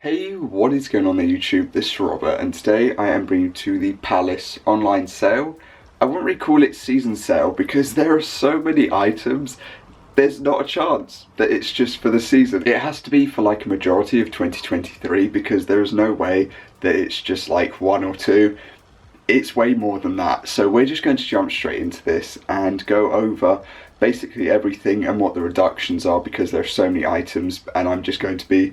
Hey, what is going on there YouTube? This is Robert and today I am bringing you to the Palace online sale. I wouldn't really call it season sale because there are so many items, there's not a chance that it's just for the season. It has to be for like a majority of 2023 because there is no way that it's just like one or two. It's way more than that. So we're just going to jump straight into this and go over basically everything and what the reductions are because there are so many items, and I'm just going to be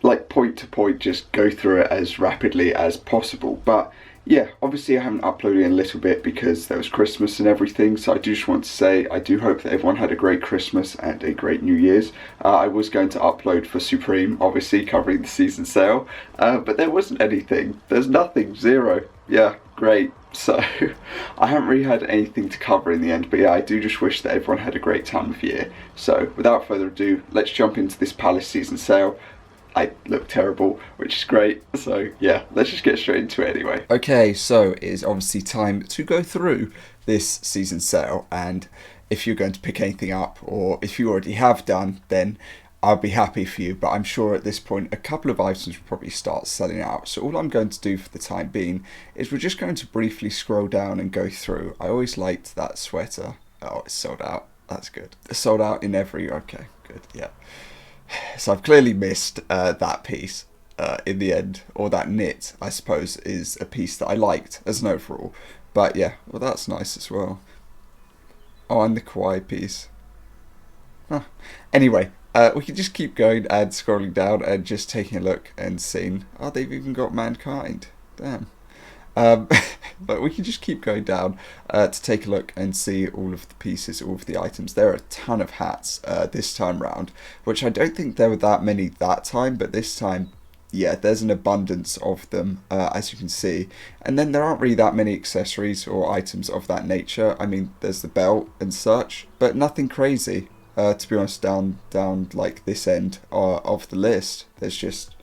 like point to point just go through it as rapidly as possible. But yeah, obviously I haven't uploaded in a little bit because there was Christmas and everything, so I do just want to say I do hope that everyone had a great Christmas and a great New Year's. I was going to upload for Supreme, obviously covering the season sale, but there wasn't anything. There's nothing, zero. Yeah, great. So I haven't really had anything to cover in the end, but yeah, I do just wish that everyone had a great time of year. So without further ado, let's jump into this Palace season sale. I look terrible, which is great. So yeah, let's just get straight into it anyway. Okay, so it is obviously time to go through this season sale, and if you're going to pick anything up, or if you already have done, then I'll be happy for you, but I'm sure at this point a couple of items will probably start selling out. So all I'm going to do for the time being is we're just going to briefly scroll down and go through. I always liked that sweater. Oh, it's sold out. That's good. It's sold out in every... Okay, good, yeah. So I've clearly missed that piece in the end, or that knit, I suppose, is a piece that I liked as an overall. But yeah, well, that's nice as well. Oh, and the kawaii piece. Huh. Anyway, we can just keep going and scrolling down and just taking a look and seeing, oh, they've even got mankind. Damn. But we can just keep going down to take a look and see all of the pieces, all of the items. There are a ton of hats this time round, which I don't think there were that many that time, but this time, yeah, there's an abundance of them, as you can see. And then there aren't really that many accessories or items of that nature. I mean, there's the belt and such, but nothing crazy, to be honest, down like this end of the list. There's just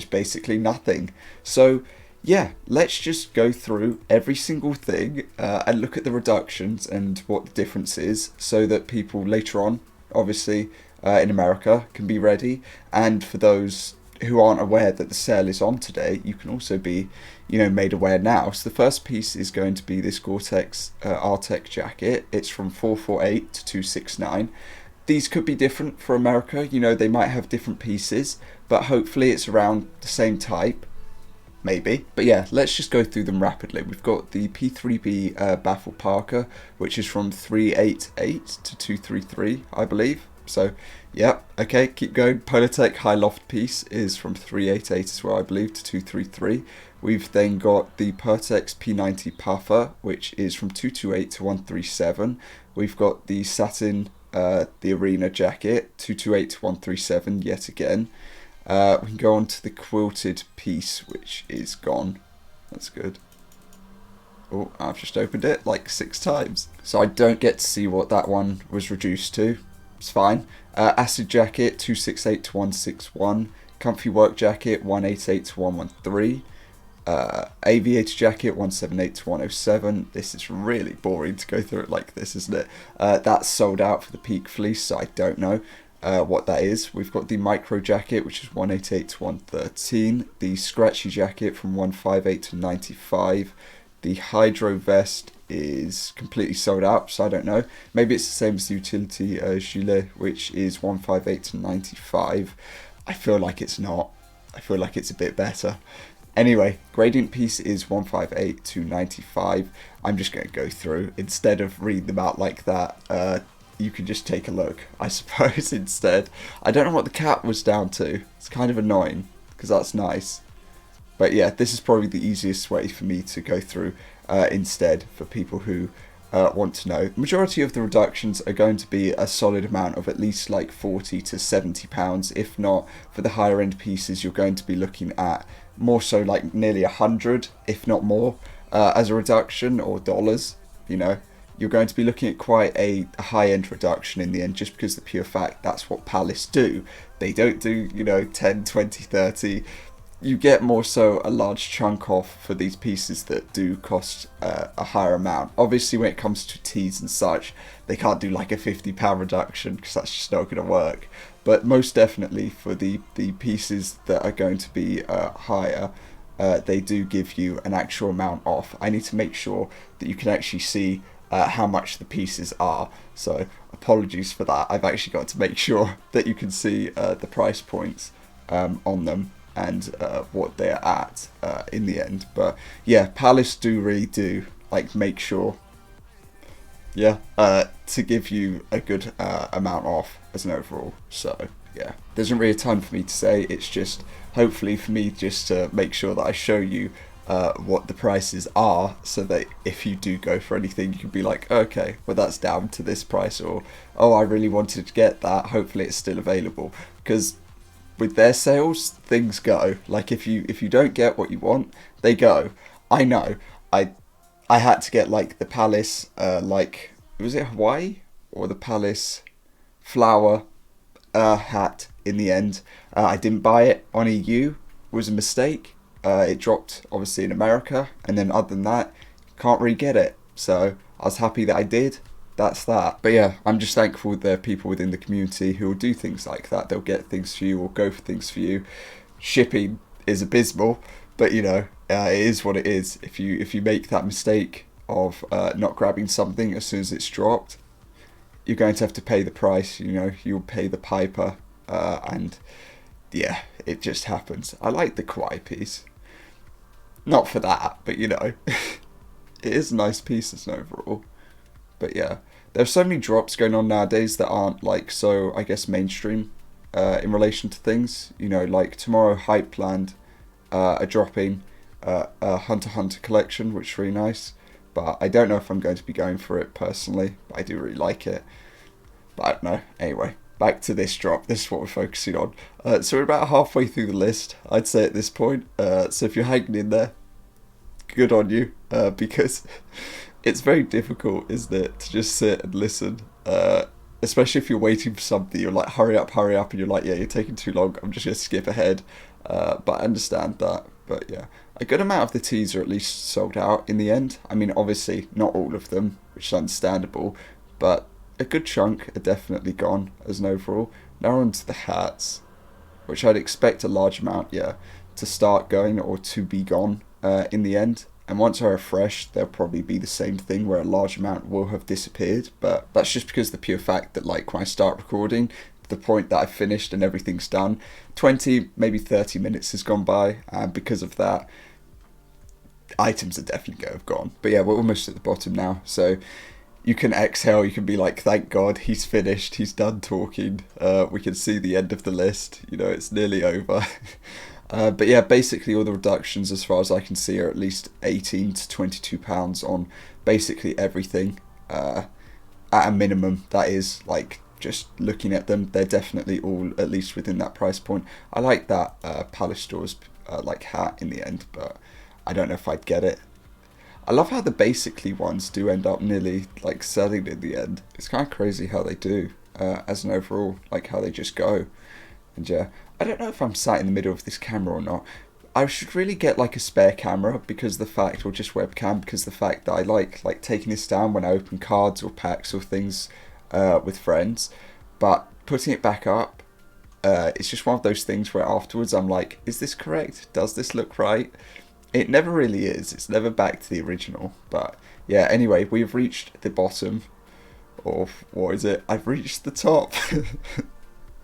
basically nothing. So yeah, let's just go through every single thing and look at the reductions and what the difference is, so that people later on, obviously, in America can be ready. And for those who aren't aware that the sale is on today, you can also be, made aware now. So the first piece is going to be this Gore-Tex Arctic jacket. It's from 448 to 269. These could be different for America. They might have different pieces, but hopefully it's around the same type. Maybe. But yeah, let's just go through them rapidly. We've got the P3B Baffle Parker, which is from 388 to 233, I believe. So, yeah, okay, keep going. Polartec High Loft piece is from 388 as well, I believe, to 233. We've then got the Pertex P90 Puffer, which is from 228 to 137. We've got the Satin, the Arena Jacket, 228 to 137, yet again. We can go on to the quilted piece, which is gone. That's good. Oh, I've just opened it like 6 times. So I don't get to see what that one was reduced to. It's fine. Acid jacket, 268 to 161. Comfy work jacket, 188 to 113. Aviator jacket, 178 to 107. This is really boring to go through it like this, isn't it? That's sold out for the peak fleece, so I don't know what that is. We've got the micro jacket, which is 188 to 113. The scratchy jacket from 158 to 95. The hydro vest is completely sold out, so I don't know. Maybe it's the same as the utility gilet, which is 158 to 95. I feel like it's not. I feel like it's a bit better. Anyway, gradient piece is 158 to 95. I'm just going to go through instead of read them out like that. You can just take a look, I suppose, instead. I don't know what the cap was down to. It's kind of annoying, because that's nice. But yeah, this is probably the easiest way for me to go through instead, for people who want to know. The majority of the reductions are going to be a solid amount of at least like 40 to 70 pounds. If not, for the higher end pieces, you're going to be looking at more so like nearly 100, if not more, as a reduction, or dollars, You're going to be looking at quite a high-end reduction in the end, just because the pure fact that's what Palace do. They don't do, 10, 20, 30. You get more so a large chunk off for these pieces that do cost a higher amount. Obviously, when it comes to tees and such, they can't do like a £50 reduction, because that's just not going to work. But most definitely for the pieces that are going to be higher, they do give you an actual amount off. I need to make sure that you can actually see how much the pieces are. So apologies for that. I've actually got to make sure that you can see the price points on them and what they're at in the end. But yeah, Palace really do like make sure to give you a good amount off as an overall. So yeah, there's not really a ton for me to say. It's just hopefully for me just to make sure that I show you what the prices are, so that if you do go for anything, you can be like, okay, well that's down to this price, or oh, I really wanted to get that, hopefully it's still available. Because with their sales, things go. Like if you don't get what you want, they go. I know. I had to get like the Palace, like was it Hawaii or the Palace flower hat in the end. I didn't buy it on EU. It was a mistake. It dropped obviously in America, and then other than that, can't really get it. So I was happy that I did. That's that. But yeah, I'm just thankful there are people within the community who will do things like that. They'll get things for you or go for things for you. Shipping is abysmal, but you know, it is what it is. If you make that mistake of not grabbing something as soon as it's dropped, you're going to have to pay the price. You know, you'll pay the piper, and yeah, it just happens. I like the kawaii piece, not for that, but you know, it is a nice piece as an overall. But yeah, there's so many drops going on nowadays that aren't like so, I guess, mainstream in relation to things. You know, like tomorrow Hypeland are dropping a Hunter x Hunter collection, which is really nice. But I don't know if I'm going to be going for it personally. But I do really like it. But I don't know. Anyway, back to this drop. This is what we're focusing on. So we're about halfway through the list, I'd say at this point. So if you're hanging in there, good on you. Because it's very difficult, isn't it, to just sit and listen. Especially if you're waiting for something. You're like, hurry up. And you're like, yeah, you're taking too long. I'm just going to skip ahead. But I understand that. But yeah, a good amount of the teas are at least sold out in the end. I mean, obviously, not all of them, which is understandable. But a good chunk are definitely gone as an overall. Now on to the hats, which I'd expect a large amount, to start going or to be gone in the end. And once I refresh, there'll probably be the same thing where a large amount will have disappeared. But that's just because of the pure fact that, like, when I start recording, the point that I've finished and everything's done, 20, maybe 30 minutes has gone by. And because of that, items are definitely going to have gone. But yeah, we're almost at the bottom now. So you can exhale, you can be like, thank God, he's finished, he's done talking. We can see the end of the list. You know, it's nearly over. But yeah, basically all the reductions as far as I can see are at least £18 to £22 on basically everything. At a minimum, that is, like, just looking at them, they're definitely all at least within that price point. I like that Palace Stores like hat in the end, but I don't know if I'd get it. I love how the basically ones do end up nearly like selling in the end. It's kind of crazy how they do as an overall, like how they just go. And yeah, I don't know if I'm sat in the middle of this camera or not. I should really get like a spare camera because the fact, or just webcam, because the fact that I like taking this down when I open cards or packs or things with friends. But putting it back up, it's just one of those things where afterwards I'm like, is this correct? Does this look right? It never really is. It's never back to the original. But yeah, anyway, we've reached the bottom. Or what is it? I've reached the top.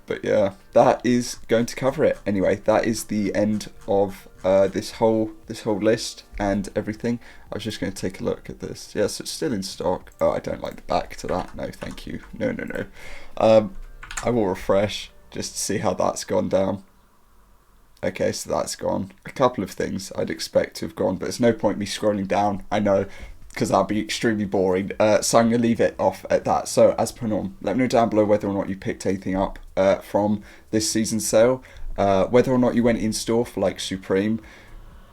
But yeah, that is going to cover it. Anyway, that is the end of this whole list and everything. I was just going to take a look at this. Yes, it's still in stock. Oh, I don't like the back to that. No, thank you. No. I will refresh just to see how that's gone down. Okay, so that's gone. A couple of things I'd expect to have gone, but there's no point me scrolling down. I know, because that'd be extremely boring. So I'm going to leave it off at that. So as per norm, let me know down below whether or not you picked anything up from this season sale. Whether or not you went in store for like Supreme.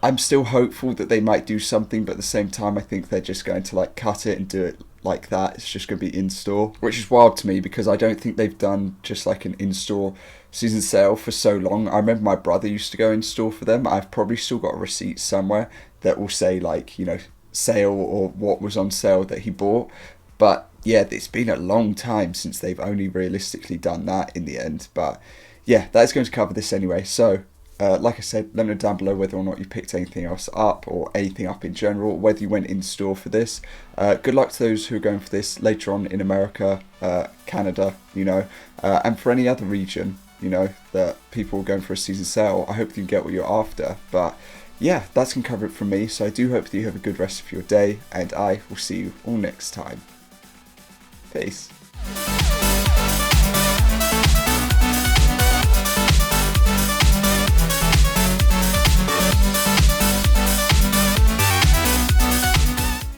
I'm still hopeful that they might do something, but at the same time I think they're just going to like cut it and do it like that. It's just going to be in store, which is wild to me because I don't think they've done just like an in-store season sale for so long. I remember my brother used to go in store for them. I've probably still got a receipt somewhere that will say like, you know, sale or what was on sale that he bought, but yeah, it's been a long time since they've only realistically done that in the end. But yeah, that's going to cover this anyway. So, like I said, let me know down below whether or not you picked anything else up or anything up in general, whether you went in store for this. Good luck to those who are going for this later on in America, Canada, and for any other region, that people are going for a season sale. I hope you get what you're after. But yeah, that's going to cover it from me. So I do hope that you have a good rest of your day, and I will see you all next time. Peace.